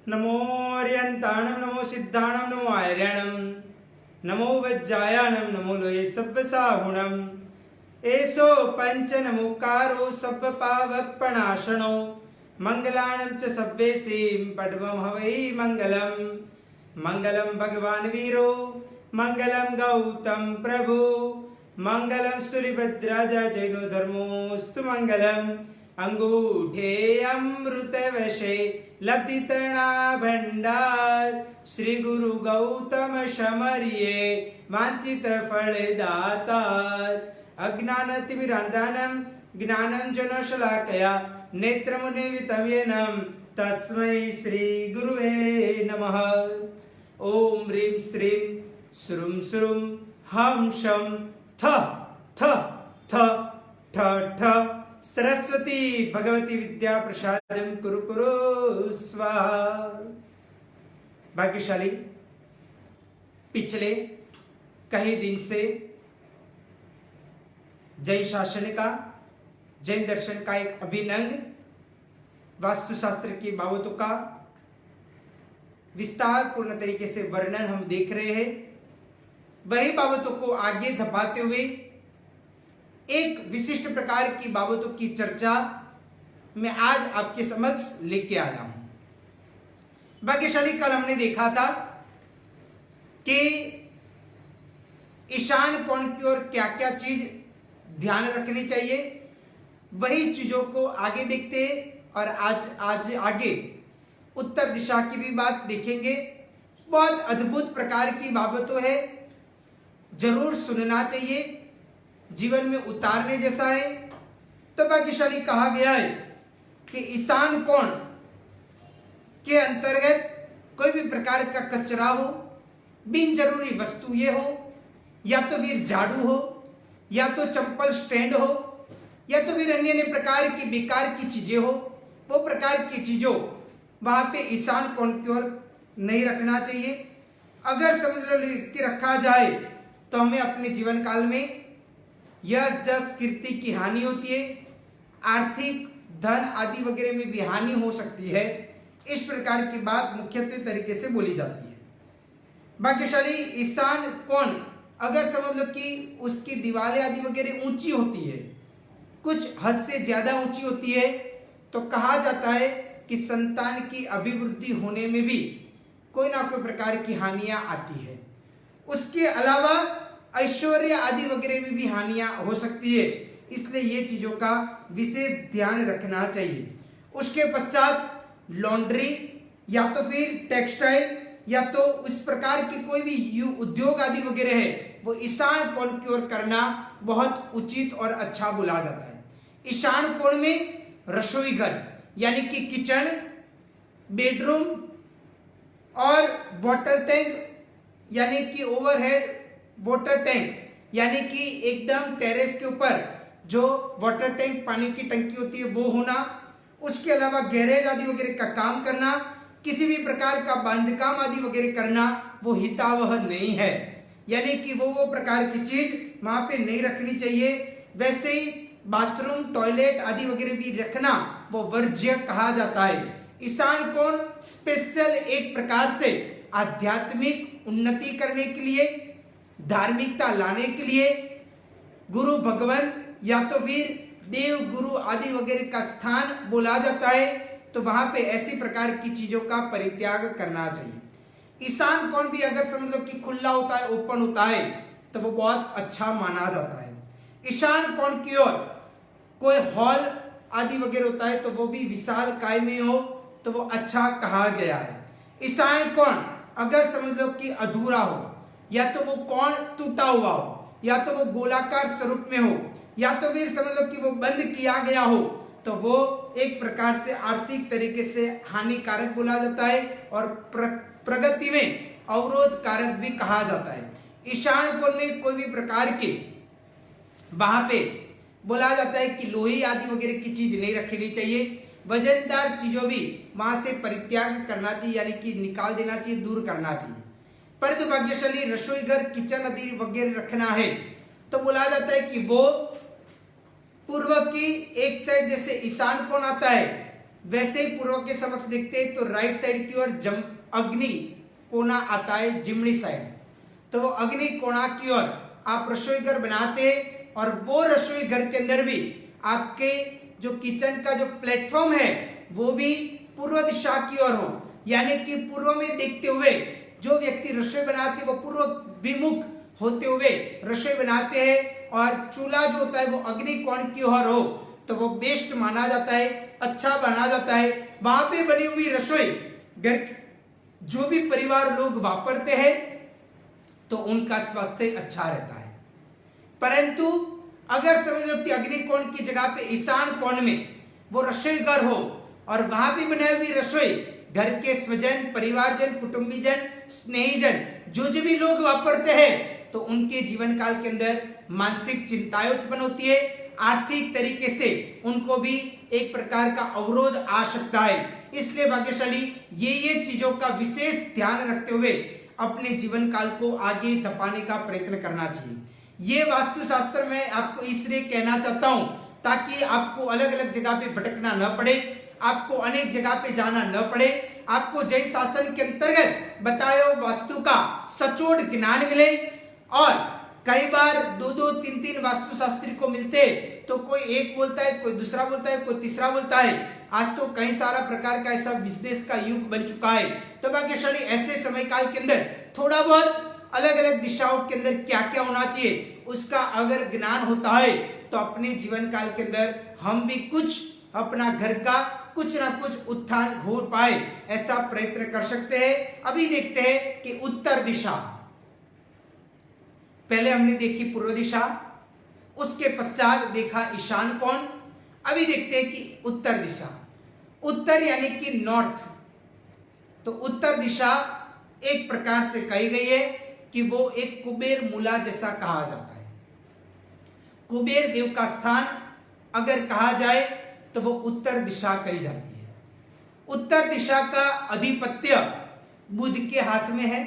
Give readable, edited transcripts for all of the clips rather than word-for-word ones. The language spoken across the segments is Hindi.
नमोऽर्यन्ताणं नमो सिद्धाणं नमो आर्याणं नमो वज्जायानं नमो लोये सब्बसाहुणम् एषो पञ्चनमुकारो सब्बपावपणाशनो मङ्गलानं च सब्बेसिं पद्मं हवै मङ्गलम् मङ्गलं भगवान् वीरो मङ्गलं गौतम प्रभु मङ्गलं सूर्यभद्राज जैनो धर्मोऽस्तु मङ्गलम् अंगूठे अमृत वशे लब्धितणा भंडार श्री गुरु गौतम शमरिये वांछित फल दातार अज्ञानतिमिरान्धनं ज्ञानं जनशलाकया नेत्रमुनिवितव्यनं तस्मै श्री गुरुवे नमः। ओम ह्रीं श्रीं श्रूं श्रूं हं शं थ थ थ ठ ठ सरस्वती भगवती विद्या प्रसादं कुरु कुरु स्वाहा। भाग्यशाली पिछले कई दिन से जैन शासन का जैन दर्शन का एक अभिनंग वास्तुशास्त्र की बाबतों का विस्तार पूर्ण तरीके से वर्णन हम देख रहे हैं। वही बाबतों को आगे धपाते हुए एक विशिष्ट प्रकार की बाबतों की चर्चा मैं आज आपके समक्ष लेके आया हूं। भाग्यशाली कल हमने देखा था कि ईशान कोण की ओर क्या क्या चीज ध्यान रखनी चाहिए, वही चीजों को आगे देखते हैं और आज आगे उत्तर दिशा की भी बात देखेंगे। बहुत अद्भुत प्रकार की बाबतों है, जरूर सुनना चाहिए, जीवन में उतारने जैसा है। तो भाग्यशाली कहा गया है कि ईशान कोण के अंतर्गत कोई भी प्रकार का कचरा हो, बिन जरूरी वस्तु ये हो, या तो फिर झाड़ू हो, या तो चंपल स्टैंड हो, या तो फिर अन्य प्रकार की बेकार की चीजें हो, वो प्रकार की चीजों वहां पे ईशान कोण की ओर नहीं रखना चाहिए। अगर समझ लो कि रखा जाए तो हमें अपने जीवन काल में यश जस कीर्ति की हानि होती है, आर्थिक धन आदि वगैरह में भी हानि हो सकती है। इस प्रकार की बात मुख्यत्वे तरीके से बोली जाती है। भाग्यशाली ईशान कोण अगर समझ लो कि उसकी दीवारें आदि वगैरह ऊंची होती है, कुछ हद से ज्यादा ऊंची होती है, तो कहा जाता है कि संतान की अभिवृद्धि होने में भी कोई ना कोई प्रकार की हानियां आती है। उसके अलावा ऐश्वर्य आदि वगैरह में भी हानियां हो सकती है, इसलिए ये चीजों का विशेष ध्यान रखना चाहिए। उसके पश्चात लॉन्ड्री या तो फिर टेक्सटाइल या तो उस प्रकार की कोई भी उद्योग आदि वगैरह है, वो ईशान कोण की ओर करना बहुत उचित और अच्छा बोला जाता है। ईशान कोण में रसोई घर यानी कि किचन, बेडरूम और वाटर टैंक यानी कि ओवरहेड वाटर टैंक यानी कि एकदम टेरेस के ऊपर जो वाटर टैंक पानी की टंकी होती है वो होना। उसके अलावा गैरेज आदि वगैरह का काम करना, किसी भी प्रकार का बांधकाम आदि वगैरह करना वो हितावह नहीं है, यानी कि वो प्रकार की चीज वहां पे नहीं रखनी चाहिए। वैसे ही बाथरूम टॉयलेट आदि वगैरह भी रखना वो वर्ज्य कहा जाता है। ईशान कोण स्पेशल एक प्रकार से आध्यात्मिक उन्नति करने के लिए, धार्मिकता लाने के लिए, गुरु भगवान या तो फिर देव गुरु आदि वगैरह का स्थान बोला जाता है, तो वहां पे ऐसी प्रकार की चीजों का परित्याग करना चाहिए। ईशान कोण भी अगर समझ लो कि खुला होता है, ओपन होता है, तो वो बहुत अच्छा माना जाता है। ईशान कोण की ओर कोई हॉल आदि वगैरह होता है तो वो भी विशाल काय में हो तो वो अच्छा कहा गया है। ईशान कोण अगर समझ लो कि अधूरा हो, या तो वो कोण टूटा हुआ हो, या तो वो गोलाकार स्वरूप में हो, या तो फिर समझ लो कि वो बंद किया गया हो, तो वो एक प्रकार से आर्थिक तरीके से हानिकारक बोला जाता है और प्रगति में अवरोध कारक भी कहा जाता है। ईशान कोण में कोई भी प्रकार के वहां पे बोला जाता है कि लोहे आदि वगैरह की चीज नहीं रखनी चाहिए। वजनदार चीजों भी वहां से परित्याग करना चाहिए, यानी कि निकाल देना चाहिए, दूर करना चाहिए। परंतु भाग्यशाली रसोई घर, किचन आदि वगैरह रखना है तो बोला जाता है कि वो पूर्व की एक साइड जैसे ईशान कोण आता है वैसे ही पूर्व के समक्ष देखते हैं तो राइट साइड की ओर अग्नि कोना आता है, जिमनी साइड। तो अग्नि कोना की ओर आप रसोई घर बनाते हैं और वो रसोई घर के अंदर भी आपके जो किचन का जो प्लेटफॉर्म है वो भी पूर्व दिशा की ओर हो, यानी कि पूर्व में देखते हुए जो व्यक्ति रसोई बनाते वो पूर्व विमुख होते हुए रसोई बनाते हैं और चूल्हा जो होता है वो अग्नि कोण की ओर हो तो वो बेस्ट माना जाता है, अच्छा माना जाता है। वहां पे बनी हुई रसोई घर जो भी परिवार लोग वापरते हैं तो उनका स्वास्थ्य अच्छा रहता है। परंतु अगर समझ लो कि अग्नि कोण की जगह पे ईशान कोण में वो रसोई घर हो और वहां भी बनाई हुई रसोई घर के स्वजन, परिवारजन, कुटुंबीजन, स्नेहीजन जो भी लोग वापरते हैं तो उनके जीवन काल के अंदर मानसिक चिंताएं उत्पन्न होती है, आर्थिक तरीके से उनको भी एक प्रकार का अवरोध आ सकता है। इसलिए भाग्यशाली ये चीजों का विशेष ध्यान रखते हुए अपने जीवन काल को आगे धपाने का प्रयत्न करना चाहिए। ये वास्तुशास्त्र में आपको इसलिए कहना चाहता हूं ताकि आपको अलग अलग जगह पे भटकना न पड़े, आपको अनेक जगह पे जाना न पड़े, आपको जय शासन के अंतर्गत बताए वास्तु का सचोट ज्ञान मिले। और कई बार 2-2, 3-3 वास्तुशास्त्री को मिलते तो कोई एक बोलता है, कोई दूसरा बोलता है, कोई तीसरा बोलता है। आज तो कई सारा प्रकार का ऐसा बिजनेस का युग बन चुका है। तो भाग्यशाली ऐसे समय काल के अंदर थोड़ा बहुत अलग अलग दिशाओं के अंदर क्या क्या होना चाहिए उसका अगर ज्ञान होता है तो अपने जीवन काल के अंदर हम भी कुछ अपना घर का कुछ ना कुछ उत्थान हो पाए ऐसा प्रयत्न कर सकते हैं। अभी देखते हैं कि उत्तर दिशा, पहले हमने देखी पूर्व दिशा, उसके पश्चात देखा ईशान कोण, अभी देखते हैं कि उत्तर दिशा। उत्तर यानी कि नॉर्थ। तो उत्तर दिशा एक प्रकार से कही गई है कि वो एक कुबेर मूला जैसा कहा जाता है। कुबेर देव का स्थान अगर कहा जाए तो वो उत्तर दिशा कही जाती है। उत्तर दिशा का अधिपत्य बुध के हाथ में है,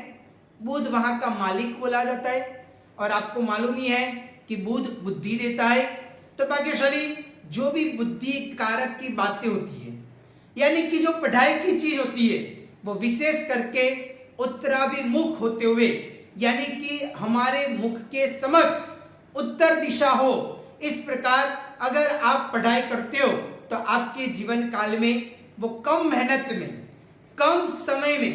बुध वहां का मालिक बोला जाता है। और आपको मालूम ही है कि बुध बुद्धि देता है। तो भाग्यशाली जो भी बुद्धि कारक की बातें होती है यानी कि जो पढ़ाई की चीज होती है वो विशेष करके उत्तराभिमुख होते हुए यानी कि हमारे मुख के समक्ष उत्तर दिशा हो, इस प्रकार अगर आप पढ़ाई करते हो तो आपके जीवन काल में वो कम मेहनत में, कम समय में,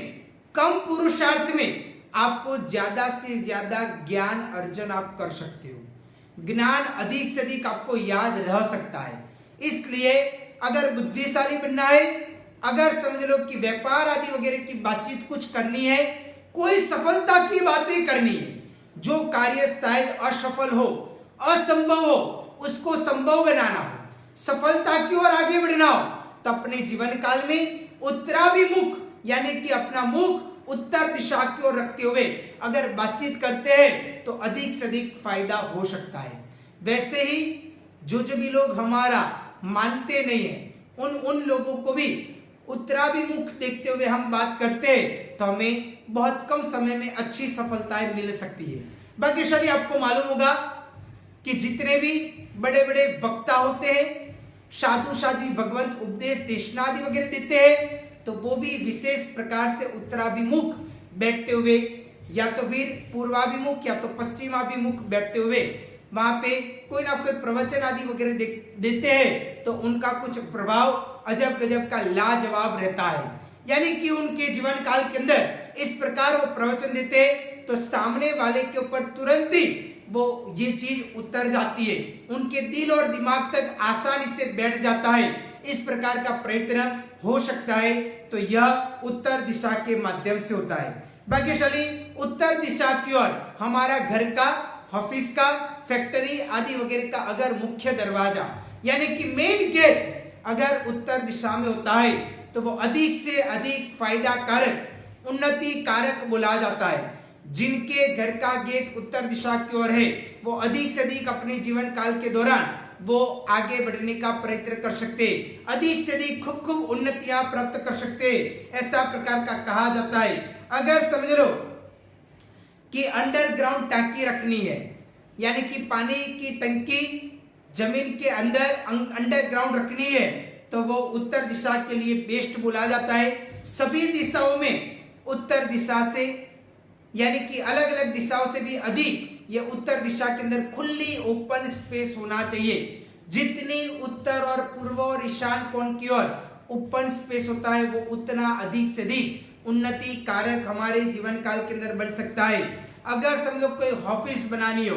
कम पुरुषार्थ में आपको ज्यादा से ज्यादा ज्ञान अर्जन आप कर सकते हो। ज्ञान अधिक से अधिक आपको याद रह सकता है। इसलिए अगर बुद्धिशाली बनना है, अगर समझ लो कि व्यापार आदि वगैरह की बातचीत कुछ करनी है, कोई सफलता की बातें करनी है, जो कार्य शायद असफल हो, असंभव हो, उसको संभव बनाना हो, सफलता की ओर आगे बढ़ना हो, तो अपने जीवन काल में उत्तराभिमुख यानी कि अपना मुख उत्तर दिशा की ओर रखते हुए अगर बातचीत करते हैं तो अधिक से अधिक फायदा हो सकता है। वैसे ही जो भी लोग हमारा मानते नहीं है उन लोगों को भी उत्तराभिमुख देखते हुए हम बात करते हैं तो हमें बहुत कम समय में अच्छी सफलताएं मिल सकती है। भाग्यशाली आपको मालूम होगा कि जितने भी बड़े बड़े वक्ता होते हैं, साधु साधु भगवंत उपदेश देशना आदि वगैरह देते हैं तो वो भी विशेष प्रकार से उत्तराभिमुख बैठते हुए या तो फिर पूर्वाभिमुख या तो पश्चिमाभिमुख बैठते हुए वहां पे कोई ना कोई प्रवचन आदि वगैरह देते हैं तो उनका कुछ प्रभाव अजब गजब का लाजवाब रहता है। यानी कि उनके जीवन काल के अंदर इस प्रकार वो प्रवचन देते हैं तो सामने वाले के ऊपर तुरंत ही वो ये चीज उतर जाती है, उनके दिल और दिमाग तक आसानी से बैठ जाता है। इस प्रकार का प्रयत्न हो सकता है तो यह उत्तर दिशा के माध्यम से होता है। भाग्यशाली उत्तर दिशा की ओर हमारा घर का, ऑफिस का, फैक्ट्री आदि वगैरह का अगर मुख्य दरवाजा यानी कि मेन गेट अगर उत्तर दिशा में होता है तो वो अधिक से अधिक फायदा कारक, उन्नति कारक बोला जाता है। जिनके घर का गेट उत्तर दिशा की ओर है वो अधिक से अधिक अपने जीवन काल के दौरान वो आगे बढ़ने का प्रयत्न कर सकते, अधिक से अधिक खूब उन्नतियां प्राप्त कर सकते, ऐसा प्रकार का कहा जाता है। अगर समझ लो कि अंडरग्राउंड टंकी रखनी है यानी कि पानी की टंकी जमीन के अंदर अंडरग्राउंड रखनी है तो वो उत्तर दिशा के लिए बेस्ट बोला जाता है। सभी दिशाओं में उत्तर दिशा से यानी कि अलग अलग दिशाओं से भी अधिक ये उत्तर दिशा के अंदर खुली ओपन स्पेस होना चाहिए। जितनी उत्तर और पूर्व और ईशान कोण की ओर ओपन स्पेस होता है वो उतना अधिक से अधिक उन्नति कारक हमारे जीवन काल के अंदर बन सकता है। अगर सब लोग कोई ऑफिस बनानी हो,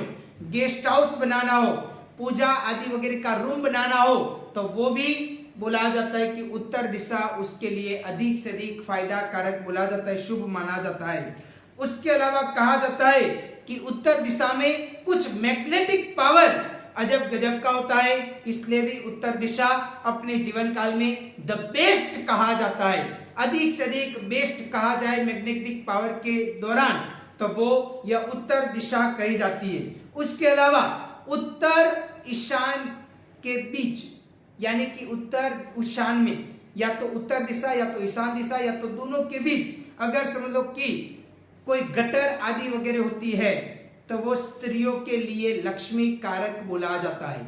गेस्ट हाउस बनाना हो, पूजा आदि वगैरह का रूम बनाना हो, तो वो भी बोला जाता है कि उत्तर दिशा उसके लिए अधिक से अधिक फायदा कारक बोला जाता है, शुभ माना जाता है। उसके अलावा कहा जाता है कि उत्तर दिशा में कुछ मैग्नेटिक पावर अजब गजब का होता है, इसलिए भी उत्तर दिशा अपने जीवन काल में द बेस्ट कहा जाता है। अधिक से अधिक बेस्ट कहा जाए मैग्नेटिक पावर के दौरान तो वो यह उत्तर दिशा कही जाती है। उसके अलावा उत्तर ईशान के बीच यानी कि उत्तर ईशान में या तो उत्तर दिशा या तो ईशान दिशा या तो दोनों के बीच अगर समझ लो कि कोई गटर आदि वगैरह होती है तो वो स्त्रियों के लिए लक्ष्मी कारक बोला जाता है।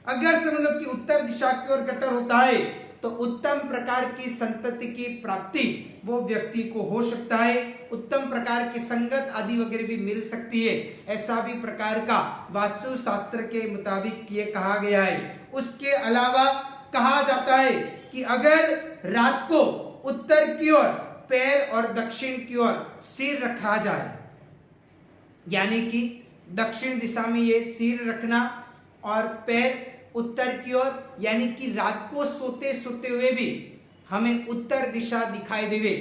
अगर समझ लो कि उत्तर दिशा की ओर गटर होता है तो उत्तम प्रकार की संतति की प्राप्ति वो व्यक्ति को हो सकता है, उत्तम प्रकार की संगत आदि वगैरह भी मिल सकती है, ऐसा भी प्रकार का वास्तु शास्त्र के मुताबिक ये कहा गया है। उसके अलावा कहा जाता है कि अगर रात को उत्तर की ओर पैर और दक्षिण की ओर सिर रखा जाए यानी कि दक्षिण दिशा में ये सिर रखना और पैर उत्तर की ओर यानी कि रात को सोते सोते हुए भी हमें उत्तर दिशा दिखाई देवे,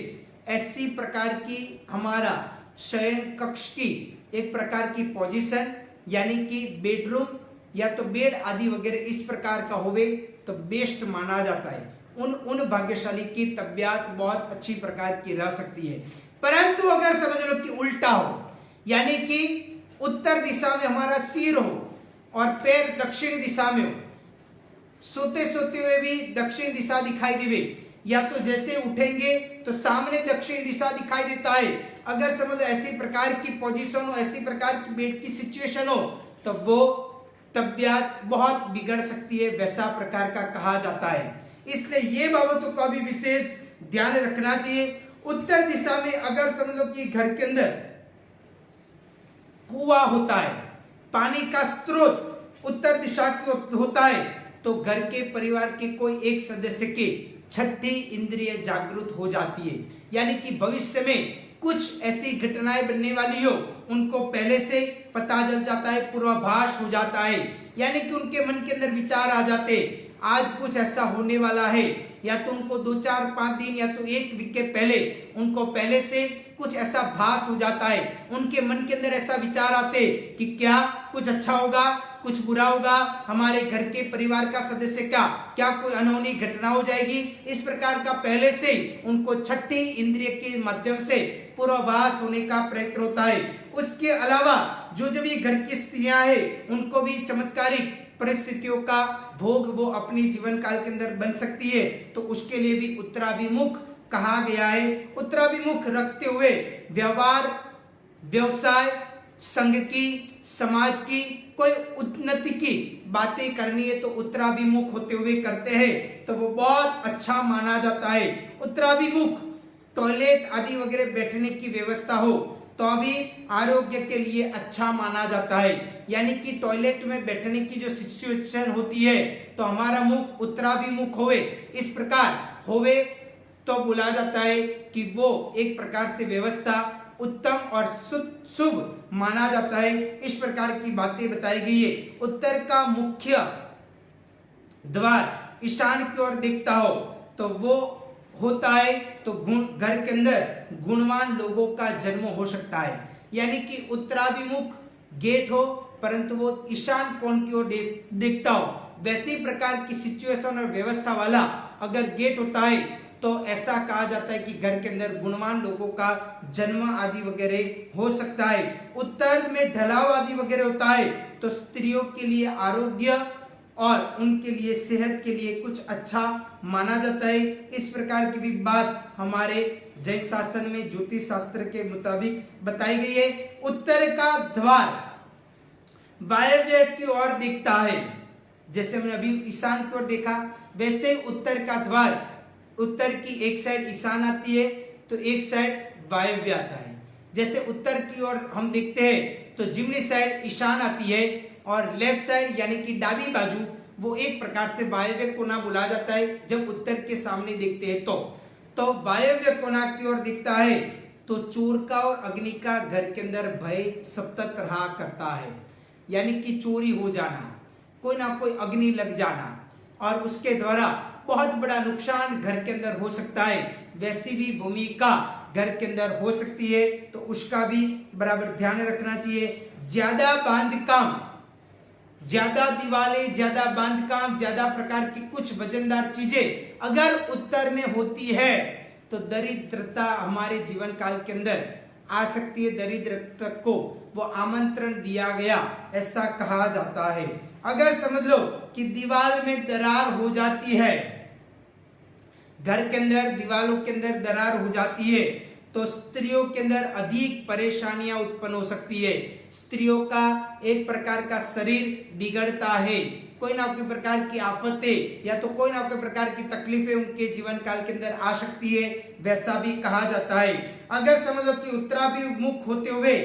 ऐसी प्रकार की हमारा शयन कक्ष की एक प्रकार की पोजीशन यानी कि बेडरूम या तो बेड आदि वगैरह इस प्रकार का होवे तो बेस्ट माना जाता है। उन भाग्यशाली की तबियत बहुत अच्छी प्रकार की रह सकती है। परंतु अगर समझ लो कि उल्टा हो यानी कि उत्तर दिशा में हमारा सिर हो और पैर दक्षिण दिशा में हो, सोते सोते हुए भी दक्षिण दिशा दिखाई देवे या तो जैसे उठेंगे तो सामने दक्षिण दिशा दिखाई देता है। अगर समझ लो ऐसी प्रकार की पोजीशन हो, ऐसी प्रकार की बेड की सिचुएशन हो तो वो तबियत बहुत बिगड़ सकती है, वैसा प्रकार का कहा जाता है। इसलिए ये बाबतों का भी विशेष ध्यान रखना चाहिए। उत्तर दिशा में अगर समझ लो कि घर के अंदर कुआं होता है, पानी का स्रोत उत्तर दिशा की होता है तो घर के परिवार के कोई एक सदस्य के छठी इंद्रिय जागृत हो जाती है, यानी कि भविष्य में कुछ ऐसी घटनाएं बनने वाली हो उनको पहले से पता चल जाता है, पूर्वाभास हो जाता है, यानी कि उनके मन के अंदर विचार आ जाते आज कुछ ऐसा होने वाला है, या तो उनको 2-4-5 दिन या तो एक वीक के पहले उनको पहले से कुछ ऐसा भास हो जाता है, उनके मन के अंदर ऐसा विचार आते कि क्या कुछ अच्छा होगा, कुछ बुरा होगा, हमारे घर के परिवार का सदस्य का क्या कोई अनहोनी घटना हो जाएगी। इस प्रकार का पहले से उनको छठी इंद्रिय के माध्यम से पूर्वाभास होने का प्रयत्न होता है। उसके अलावा जो भी घर की स्त्रियां हैं उनको भी चमत्कारिक परिस्थितियों का भोग वो अपने जीवन काल के अंदर बन सकती है, तो उसके लिए भी उत्तराभिमुख कहा गया है। उत्तराभिमुख रखते हुए व्यवहार, व्यवसाय, संघ की, समाज की कोई उन्नति की बातें करनी है तो उत्तराभिमुख होते हुए करते हैं तो वो बहुत अच्छा माना जाता है। उत्तराभिमुख टॉयलेट आदि वगैरह बैठने की व्यवस्था हो तो भी आरोग्य के लिए अच्छा माना जाता है, यानी कि टॉयलेट में बैठने की जो सिचुएशन होती है तो हमारा मुख उत्तराभिमुख होवे, इस प्रकार होवे तो बोला जाता है कि वो एक प्रकार से व्यवस्था उत्तम और शुभ माना जाता है। इस प्रकार की बातें बताई गई है। उत्तर का मुख्य द्वार ईशान की ओर दिखता हो तो वो होता है तो घर के अंदर गुणवान लोगों का जन्म हो सकता है, यानी कि उत्तराभिमुख गेट हो परंतु वो ईशान कोण की ओर दिखता हो, वैसी प्रकार की सिचुएशन और व्यवस्था वाला अगर गेट होता है तो ऐसा कहा जाता है कि घर के अंदर गुणवान लोगों का जन्म आदि वगैरह हो सकता है। उत्तर में ढलाव आदि वगैरह होता है तो स्त्रियों के लिए आरोग्य और उनके लिए सेहत के लिए कुछ अच्छा माना जाता है। इस प्रकार की भी बात हमारे जैन शासन में ज्योतिष शास्त्र के मुताबिक बताई गई है। उत्तर का द्वार वायव्य की ओर दिखता है जैसे हमने अभी ईशान की ओर देखा, वैसे उत्तर का द्वार, उत्तर की एक साइड ईशान आती है तो एक साइड वायव्य आता है। जैसे उत्तर की ओर हम देखते हैं तो जिमनी साइड ईशान आती है और लेफ्ट साइड यानी कि डाबी बाजू वो एक प्रकार से वायव्य कोना बोला जाता है जब उत्तर के सामने देखते हैं तो वायव्य कोना की ओर दिखता है तो चोर का और अग्नि का घर के अंदर भय सतत रहा करता है, यानी कि चोरी हो जाना, कोई ना कोई अग्नि लग जाना और उसके द्वारा बहुत बड़ा नुकसान घर के अंदर हो सकता है। वैसी भी भूमिका घर के अंदर हो सकती है तो उसका भी बराबर ध्यान रखना चाहिए। ज्यादा बांधकाम, ज्यादा दीवारें, ज्यादा बांधकाम, ज्यादा प्रकार की कुछ वजनदार चीजें अगर उत्तर में होती है तो दरिद्रता हमारे जीवन काल के अंदर आ सकती है। दरिद्रता को वो आमंत्रण दिया गया ऐसा कहा जाता है। अगर समझ लो कि दीवार में दरार हो जाती है, घर के अंदर दीवारों के अंदर दरार हो जाती है तो स्त्रियों के अंदर अधिक परेशानियां उत्पन्न हो सकती है। स्त्रियों का एक प्रकार का शरीर बिगड़ता है, कोई ना कोई प्रकार की आफतें या तो कोई ना कोई प्रकार की तकलीफें उनके जीवन काल के अंदर आ सकती है, वैसा भी कहा जाता है। अगर समझ लो कि उत्तराभिमुख होते हुए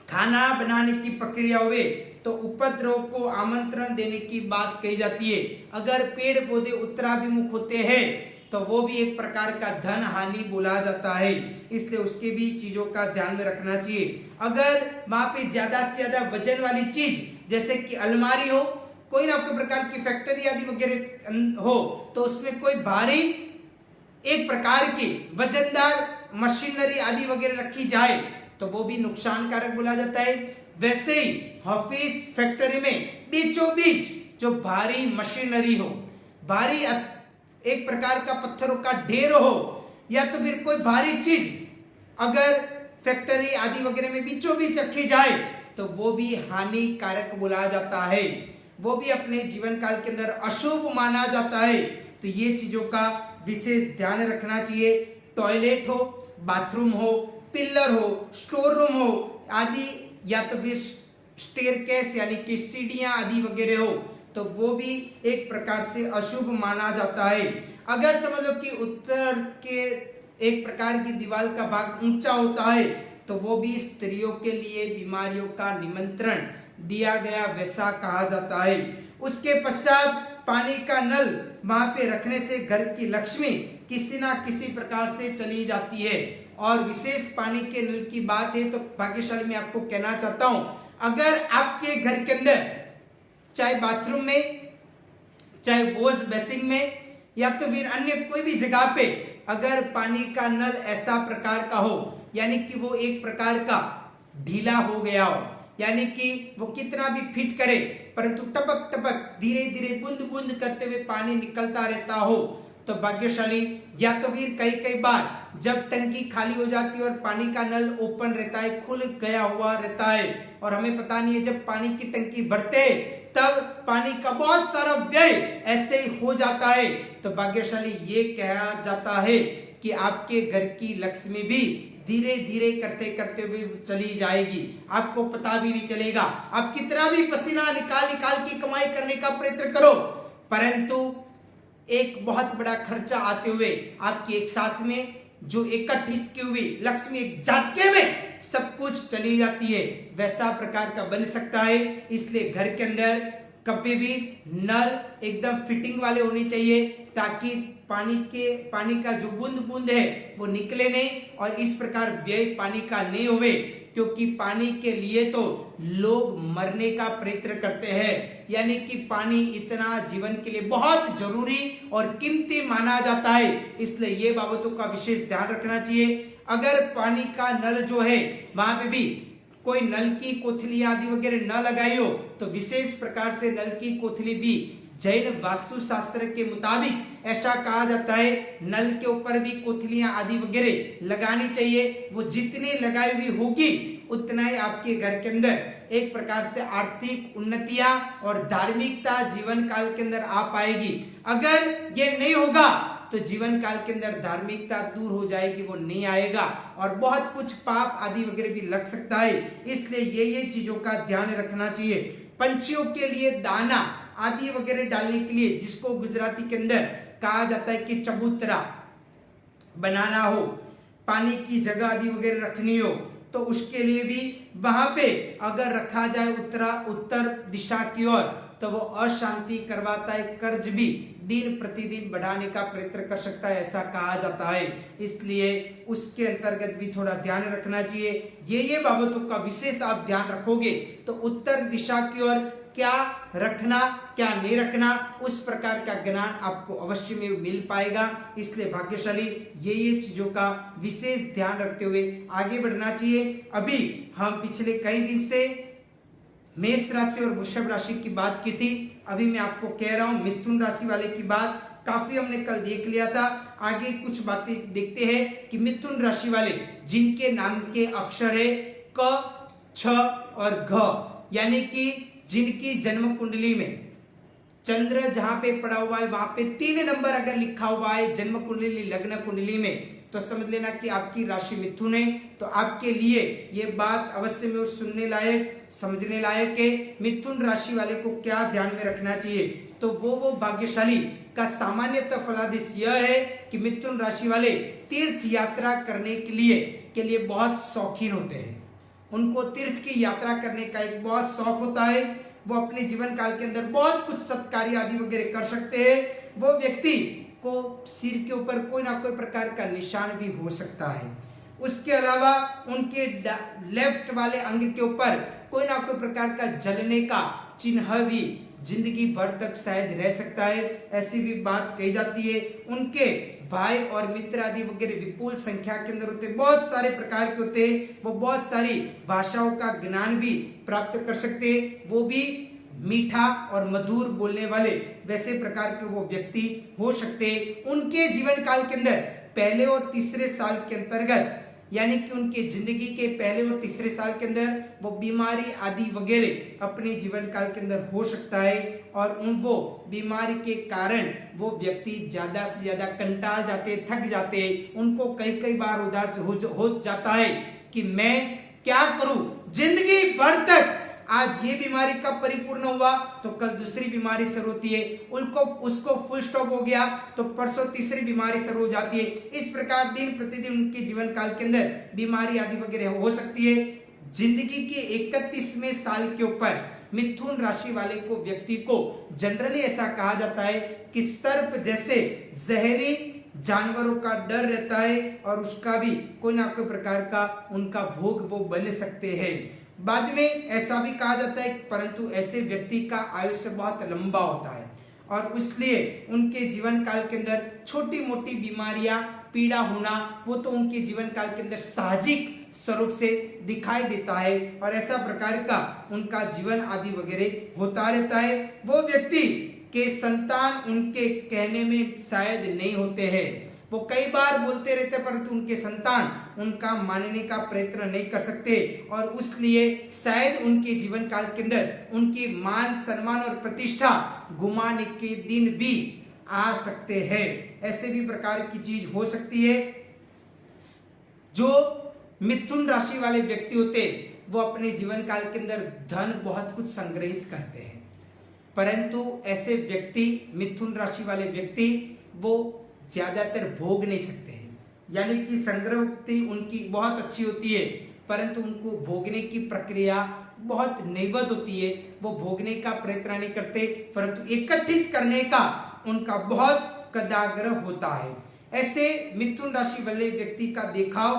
खाना बनाने की प्रक्रिया हुए तो उपद्रव को आमंत्रण देने की बात कही जाती है। अगर पेड़ पौधे उत्तराभिमुख होते हैं तो वो भी एक प्रकार का धन हानि बोला जाता है, इसलिए उसके भी चीजों का ध्यान में रखना चाहिए। अगर वहां पे ज्यादा से ज्यादा वजन वाली चीज जैसे कि अलमारी हो, कोई ना कोई प्रकार की फैक्ट्री आदि वगैरह हो तो उसमें कोई भारी एक प्रकार की वजनदार मशीनरी आदि वगैरह रखी जाए तो वो भी नुकसान कारक बोला जाता है। वैसे ही ऑफिस फैक्ट्री में बीचों बीच जो भारी मशीनरी हो, भारी एक प्रकार का पत्थरों का ढेर हो या तो फिर कोई भारी चीज अगर फैक्ट्री आदि वगैरह में बीचों बीच रखी जाए तो वो भी हानिकारक बोला जाता है, वो भी अपने जीवन काल के अंदर अशुभ माना जाता है। तो ये चीजों का विशेष ध्यान रखना चाहिए। टॉयलेट हो, बाथरूम हो, पिलर हो, स्टोर रूम हो आदि या तो फिर स्टेयरकेस यानी कि सीढ़ियां आदि वगैरह हो तो वो भी एक प्रकार से अशुभ माना जाता है। अगर समझ लो कि उत्तर के एक प्रकार की दीवार का भाग ऊंचा होता है तो वो भी स्त्रियों के लिए बीमारियों का निमंत्रण दिया गया वैसा कहा जाता है। उसके पश्चात पानी का नल वहां पे रखने से घर की लक्ष्मी किसी ना किसी प्रकार से चली जाती है। और विशेष पानी के नल की बात है तो भाग्यशाली मैं आपको कहना चाहता हूं, अगर आपके घर के अंदर चाहे बाथरूम में, चाहे वॉश बेसिन में या तो फिर अन्य कोई भी जगह पे अगर पानी का नल ऐसा प्रकार का हो यानी कि वो एक प्रकार का ढीला हो गया हो, यानी कि वो कितना भी फिट करे परंतु टपक टपक धीरे धीरे बूंद बूंद करते हुए पानी निकलता रहता हो तो भाग्यशाली, या तो फिर कई बार जब टंकी खाली हो जाती है और पानी का नल ओपन रहता है, खुल गया हुआ रहता है और हमें पता नहीं है जब पानी की टंकी भरते तब पानी का बहुत सारा व्यय ऐसे ही हो जाता है तो भाग्यशाली ये कहा जाता है कि आपके घर की लक्ष्मी भी धीरे धीरे करते करते हुए चली जाएगी, आपको पता भी नहीं चलेगा। आप कितना भी पसीना निकाल निकाल की कमाई करने का प्रयत्न करो परंतु एक बहुत बड़ा खर्चा आते हुए आपकी एक साथ में जो एकत्रित की हुई लक्ष्मी एक झटके में सब कुछ चली जाती है, वैसा प्रकार का बन सकता है। इसलिए घर के अंदर कभी भी नल एकदम फिटिंग वाले होने चाहिए ताकि पानी का जो बूंद बूंद है वो निकले नहीं और इस प्रकार व्यय पानी का नहीं होवे, क्योंकि पानी के लिए तो लोग मरने का प्रयत्न करते हैं, यानी कि पानी इतना जीवन के लिए बहुत जरूरी और कीमती माना जाता है। इसलिए ये बाबतों का विशेष ध्यान रखना चाहिए। अगर पानी का नल जो है वहां पे भी कोई नल की कोठली आदि वगैरह न लगाई हो तो विशेष प्रकार से नल की कोठली भी जैन वास्तुशास्त्र के मुताबिक ऐसा कहा जाता है नल के ऊपर भी कोठलियां आदि वगैरह लगानी चाहिए। वो जितनी लगाई हुई होगी उतना ही आपके घर के अंदर एक प्रकार से आर्थिक उन्नतियां और धार्मिकता जीवन काल के अंदर आ पाएगी। अगर ये नहीं होगा तो जीवन काल के अंदर धार्मिकता दूर हो जाएगी, वो नहीं आएगा और बहुत कुछ पाप आदि वगैरह भी लग सकता है। इसलिए ये चीजों का ध्यान रखना चाहिए। पंछियों के लिए दाना आदि वगैरह डालने के लिए, जिसको गुजराती के अंदर कहा जाता है कि चबूतरा बनाना हो, पानी की जगह आदि वगैरह रखनी हो, तो उसके लिए भी वहां पे अगर रखा जाए उत्तर दिशा की ओर, तो वो अशांति करवाता है, कर्ज भी दिन प्रतिदिन बढ़ाने का प्रयत्न कर सकता है, ऐसा कहा जाता है। इसलिए उसके अंतर्गत भी थोड़ा ध्यान रखना चाहिए। ये बाबतों का विशेष आप ध्यान रखोगे तो उत्तर दिशा की ओर क्या रखना क्या नहीं रखना, उस प्रकार का ज्ञान आपको अवश्य में मिल पाएगा। इसलिए भाग्यशाली ये चीजों का विशेष ध्यान रखते हुए आगे बढ़ना चाहिए। अभी हम पिछले कई दिन से मेष राशि और वृषभ राशि की बात की थी, अभी मैं आपको कह रहा हूं मिथुन राशि वाले की बात काफी हमने कल देख लिया था। आगे कुछ बातें देखते हैं कि मिथुन राशि वाले जिनके नाम के अक्षर है क, छ और घ, यानी कि जिनकी जन्म कुंडली में चंद्र जहां पे पड़ा हुआ है वहां पे 3 नंबर अगर लिखा हुआ है जन्म कुंडली लग्न कुंडली में, तो समझ लेना कि आपकी राशि मिथुन है। तो आपके लिए ये बात अवश्य में सुनने लायक समझने लायक है। मिथुन राशि वाले को क्या ध्यान में रखना चाहिए, तो वो भाग्यशाली का सामान्यतः फलादेश यह है कि मिथुन राशि वाले तीर्थ यात्रा करने के लिए बहुत शौकीन होते हैं। उनको तीर्थ की यात्रा करने का एक बहुत शौक होता है। वो अपने जीवन काल के अंदर बहुत कुछ सत्कार्य आदि वगैरह कर सकते हैं। वो व्यक्ति को सिर के ऊपर कोई ना कोई प्रकार का निशान भी हो सकता है। उसके अलावा उनके लेफ्ट वाले अंग के ऊपर कोई ना कोई प्रकार का जलने का चिन्ह भी जिंदगी भर तक शायद रह सकता है, ऐसी भी बात कही जाती है। उनके भाई और मित्र आदि वगैरह विपुल संख्या के अंदर होते, बहुत सारे प्रकार के होते हैं। वो बहुत सारी भाषाओं का ज्ञान भी प्राप्त कर सकते हैं। वो भी मीठा और मधुर बोलने वाले वैसे प्रकार के वो व्यक्ति हो सकते हैं। उनके जीवन काल के अंदर पहले और तीसरे साल के अंतर्गत, यानी कि उनके जिंदगी के पहले और तीसरे साल के अंदर वो बीमारी आदि वगैरह अपने जीवन काल के अंदर हो सकता है। और वो बीमारी के कारण वो व्यक्ति ज्यादा से ज्यादा कंटाल जाते, थक जाते। उनको कई बार उदास हो जाता है कि मैं क्या करूं, जिंदगी भर तक आज ये बीमारी कब परिपूर्ण हुआ तो कल दूसरी बीमारी शुरू होती है, उसको फुल स्टॉप हो गया तो परसों तीसरी बीमारी शुरू हो जाती है। इस प्रकार दिन प्रतिदिन उनके जीवन काल के अंदर बीमारी आदि वगैरह हो सकती है। जिंदगी के 31वें साल के ऊपर मिथुन राशि वाले को व्यक्ति को जनरली ऐसा कहा जाता है कि सर्प जैसे जहरी जानवरों का डर रहता है और उसका भी कोई ना कोई प्रकार का उनका भोग वो बन सकते हैं। बाद में ऐसा भी कहा जाता है परंतु ऐसे व्यक्ति का आयुष्य बहुत लंबा होता है और इसलिए उनके जीवन काल के अंदर छोटी मोटी बीमारियां पीड़ा होना वो तो उनके जीवन काल के अंदर साहजिक स्वरूप से दिखाई देता है और ऐसा प्रकार का उनका जीवन आदि वगैरह होता रहता है। वो व्यक्ति के संतान उनके कहने में शायद नहीं होते हैं, वो कई बार बोलते रहते परंतु उनके संतान उनका मानने का प्रयत्न नहीं कर सकते और उसलिए शायद उनके जीवन काल के अंदर उनकी मान सम्मान और प्रतिष्ठा गुमाने के दिन भी आ सकते हैं। ऐसे भी प्रकार की चीज हो सकती है। जो मिथुन राशि वाले व्यक्ति होते वो अपने जीवन काल के अंदर धन बहुत कुछ संग्रहित करते हैं, परंतु ऐसे व्यक्ति मिथुन राशि वाले व्यक्ति वो ज्यादातर भोग नहीं सकते हैं, यानी कि संग्रह शक्ति उनकी बहुत अच्छी होती है परंतु उनको भोगने की प्रक्रिया बहुत नैवत होती है। वो भोगने का प्रयत्न नहीं करते परंतु एकत्रित करने का उनका बहुत कदाग्रह होता है। ऐसे मिथुन राशि वाले व्यक्ति का देखाव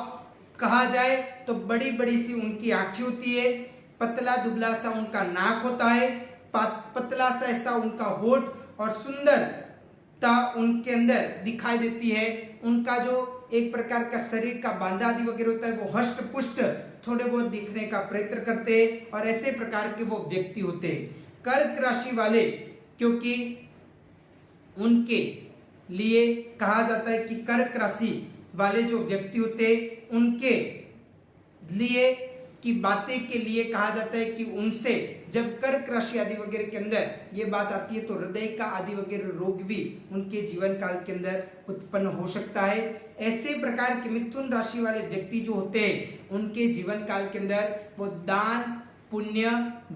कहा जाए तो बड़ी बड़ी सी उनकी आंखें होती है, पतला दुबला सा उनका नाक होता है, पतला सा ऐसा उनका होठ और सुंदरता उनके अंदर दिखाई देती है। उनका जो एक प्रकार का शरीर का बांधा आदि वगैरह होता है वो हष्ट पुष्ट थोड़े बहुत दिखने का प्रयत्न करते हैं और ऐसे प्रकार के वो व्यक्ति होते हैं। कर्क राशि वाले, क्योंकि उनके लिए कहा जाता है कि कर्क राशि वाले जो व्यक्ति होते उनके लिए की बातें के लिए कहा जाता है कि उनसे जब कर्क राशि आदि वगैरह के अंदर ये बात आती है तो हृदय का आदि वगैरह रोग भी उनके जीवन काल के अंदर उत्पन्न हो सकता है। ऐसे प्रकार के मिथुन राशि वाले व्यक्ति जो होते हैं उनके जीवन काल के अंदर वो दान पुण्य,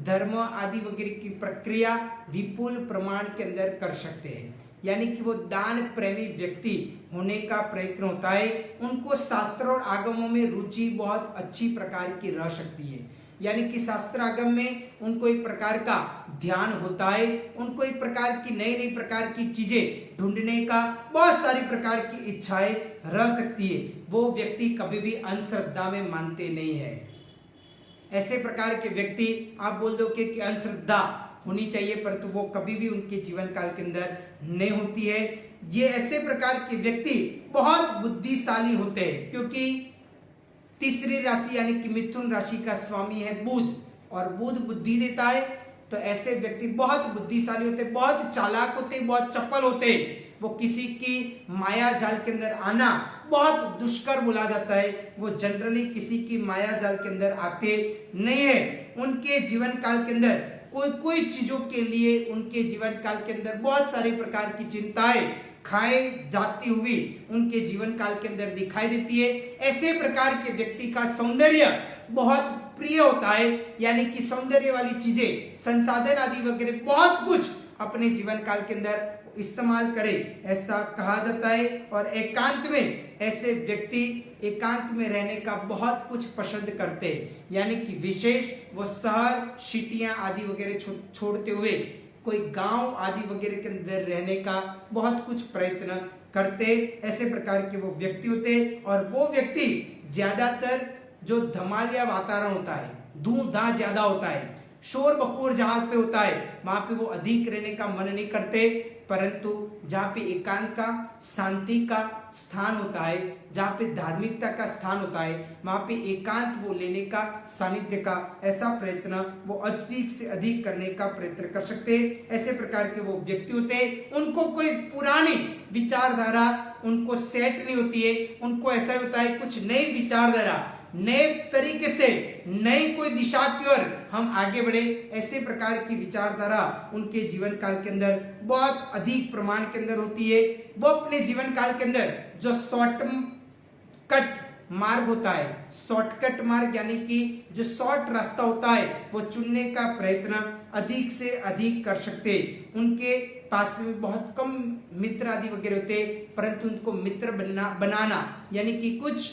धर्म आदि वगैरह की प्रक्रिया विपुल प्रमाण के अंदर कर सकते हैं। यानी कि वो दान प्रेमी व्यक्ति होने का प्रयत्न होता है। उनको शास्त्र और आगमों में रुचि बहुत अच्छी प्रकार की रह सकती है। यानी कि शास्त्र आगम में उनको एक प्रकार का ध्यान होता है, उनको एक प्रकार की नई नई प्रकार की चीजें ढूंढने का बहुत सारी प्रकार की इच्छाएं रह सकती है। वो व्यक्ति कभी भी अंधश्रद्धा में मानते नहीं है। ऐसे प्रकार के व्यक्ति आप बोल दो कि अंधश्रद्धा होनी चाहिए, परंतु वो कभी भी उनके जीवन काल के अंदर नहीं होती है। ये ऐसे प्रकार के व्यक्ति बहुत बुद्धिशाली होते हैं, क्योंकि तीसरी राशि यानी कि मिथुन राशि का स्वामी है बुध, और बुध बुद्धि देता है। तो ऐसे व्यक्ति बहुत बुद्धिशाली होते, बहुत चालाक होते, बहुत चपल होते। वो किसी की माया जाल के अंदर आना बहुत दुष्कर बोला जाता है। वो जनरली किसी की माया जाल के अंदर आते नहीं है। उनके जीवन काल के अंदर कोई चीजों के लिए उनके जीवन काल के अंदर बहुत सारी प्रकार की चिंताएं खाए जाती हुई उनके जीवन काल के अंदर दिखाई देती है। ऐसे प्रकार के व्यक्ति का सौंदर्य बहुत प्रिय होता है, यानी कि सौंदर्य वाली चीजें, संसाधन आदि वगैरह बहुत कुछ अपने जीवन काल के अंदर इस्तेमाल करे, ऐसा कहा जाता है। और एकांत में ऐसे व्यक्ति एकांत में रहने का बहुत कुछ पसंद करते हैं, यानी कि विशेष वो शहर सिटियां आदि वगैरह छोड़ते हुए कोई गांव आदि वगैरह के अंदर रहने का बहुत कुछ प्रयत्न करते। ऐसे प्रकार के वो व्यक्ति होते। और वो व्यक्ति ज्यादातर जो धमालिया वातावरण होता है, धूम-धाम ज्यादा होता है, शोर बकोर जहां पे होता है वहां पे वो अधिक रहने का मन नहीं करते, परंतु जहां पे एकांत का, शांति का स्थान होता है, जहां पे धार्मिकता का स्थान होता है, वहां पे एकांत वो लेने का, सानिध्य का ऐसा प्रयत्न वो अधिक से अधिक करने का प्रयत्न कर सकते। ऐसे प्रकार के वो व्यक्ति होते। उनको कोई पुरानी विचारधारा उनको सेट नहीं होती है। उनको ऐसा होता है कुछ नई विचारधारा, नए तरीके से नई कोई दिशा की ओर हम आगे बढ़े। ऐसे प्रकार की विचारधारा उनके जीवन काल के अंदर बहुत अधिक प्रमाण के अंदर होती है। वो अपने जीवन काल के अंदर जो शॉर्टकट मार्ग होता है, शॉर्टकट मार्ग यानी कि जो शॉर्ट रास्ता होता है वो चुनने का प्रयत्न अधिक से अधिक कर सकते। उनके पास में बहुत कम मित्र आदि वगैरह होते, परंतु उनको मित्र बनाना यानी कि कुछ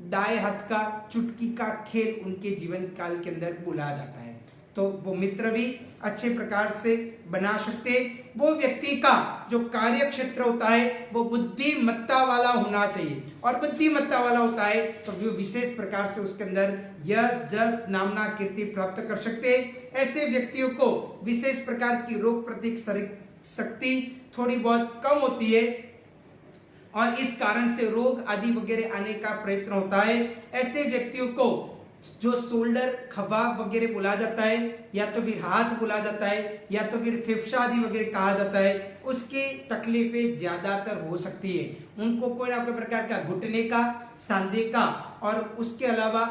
दाएं हाथ का चुटकी का खेल उनके जीवन काल के अंदर बुलाया जाता है। तो वो मित्र भी अच्छे प्रकार से बना सकते। वो व्यक्ति का जो कार्य क्षेत्र होता है वो बुद्धिमत्ता वाला होना चाहिए, और बुद्धिमत्ता वाला होता है तो वो विशेष प्रकार से उसके अंदर यश जस नामना कीर्ति प्राप्त कर सकते। ऐसे व्यक्तियों को विशेष प्रकार की रोग प्रतिरोधक शक्ति थोड़ी बहुत कम होती है, और इस कारण से रोग आदि वगैरह आने का प्रयत्न होता है। ऐसे व्यक्तियों को जो शोल्डर खभा वगैरह बोला जाता है, या तो फिर हाथ बोला जाता है, या तो फिर फेफड़ा आदि वगैरह कहा जाता है, उसकी तकलीफें ज्यादातर हो सकती है। उनको कोई ना कोई प्रकार का घुटने का, सांधे का, और उसके अलावा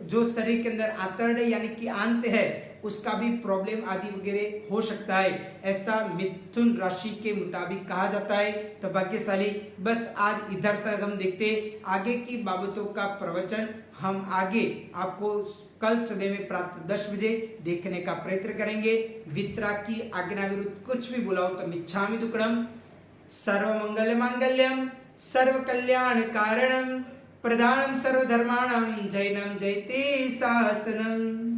जो शरीर के अंदर आंतड़ यानी कि आंत है उसका भी प्रॉब्लम आदि वगैरह हो सकता है, ऐसा मिथुन राशि के मुताबिक कहा जाता है। तो भाग्यशाली बस आज इधर तक हम देखते, आगे की बाबतों का प्रवचन हम आगे आपको कल सुबह में प्रातः 10 बजे देखने का प्रयत्न करेंगे। वितरा की आज्ञा विरुद्ध कुछ भी बुलाओ तो मिच्छामि दुक्कडम। सर्व मंगल मांगल्यम सर्व कल्याण कारणम प्रधानम सर्वधर्माणाम जैनम जयते शासनम।